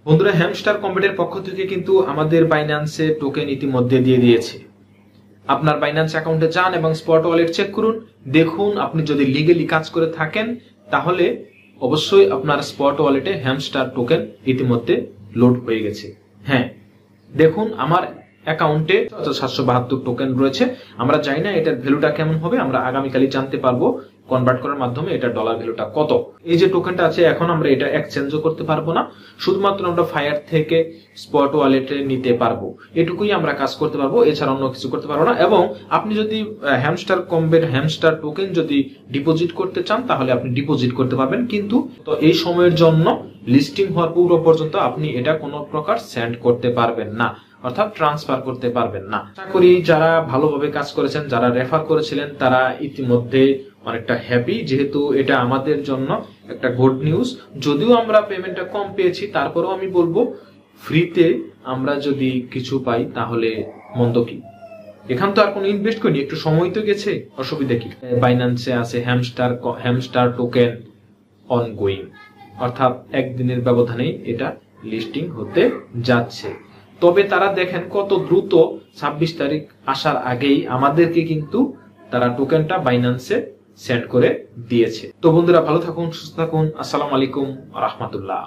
বন্ধুরা, হ্যামস্টার কম্বেটের পক্ষ থেকে কিন্তু আমাদের বাইন্যান্সে টোকেন ইতিমধ্যে দিয়ে দিয়েছে। আপনার বাইন্যান্স অ্যাকাউন্টে যান এবং স্পট ওয়ালেট চেক করুন। দেখুন, আপনি যদি লিগেলি কাজ করে থাকেন তাহলে অবশ্যই আপনার স্পট ওয়ালেটে হ্যামস্টার টোকেন ইতিমধ্যে লোড হয়ে গেছে। হ্যাঁ, দেখুন আমার অ্যাকাউন্টে 772 টোকেন রয়েছে। আমরা জানি না এটার ভ্যালুটা কেমন হবে, আমরা আগামীকালই জানতে পারবো কনভার্ট করার মাধ্যমে এটা ডলার ভ্যালুটা কত। এই যে টোকেনটা আছে এখন আমরা এটা এক্সচেঞ্জও করতে পারবো না, শুধুমাত্র আমরা ফায়ার থেকে স্পট ওয়ালেটে নিতে পারবো, এটুকুই আমরা কাজ করতে পারবো, এছাড়া অন্য কিছু করতে পারবো না। এবং আপনি যদি হ্যামস্টার কম্বেট হ্যামস্টার টোকেন যদি ডিপোজিট করতে চান তাহলে আপনি ডিপোজিট করতে পারবেন, কিন্তু তো এই সময়ের জন্য লিস্টিং হওয়ার পূর্ব পর্যন্ত আপনি এটা কোনো প্রকার সেন্ড করতে পারবেন না, অর্থাৎ ট্রান্সফার করতে পারবেন না। আশা করি যারা ভালোভাবে কাজ করেছেন, যারা রেফার করেছিলেন, তারা ইতিমধ্যে অনেকটা হ্যাপি, যেহেতু এটা আমাদের জন্য একটা গুড নিউজ। যদিও আমরা পেমেন্টটা কম পেয়েছি, তারপরেও আমি বলবো ফ্রিতে আমরা যদি কিছু পাই তাহলে মন্দ কি। এখান তো আর কোনো ইনভেস্ট করিনি, একটু সময় তো গেছে, অসুবিধা কি। বাইন্যান্সে আছে হ্যামস্টার টোকেন অনগোয়িং, অর্থাৎ একদিনের ব্যবধানেই এটা লিস্টিং হতে যাচ্ছে। তবে তারা দেখেন কত দ্রুত 26 তারিখ আসার আগেই আমাদেরকে কিন্তু তারা টোকেনটা বাইন্যান্সে সেন্ড করে দিয়েছে। তো বন্ধুরা, ভালো থাকুন, সুস্থ থাকুন। আসসালামু আলাইকুম রাহমাতুল্লাহ।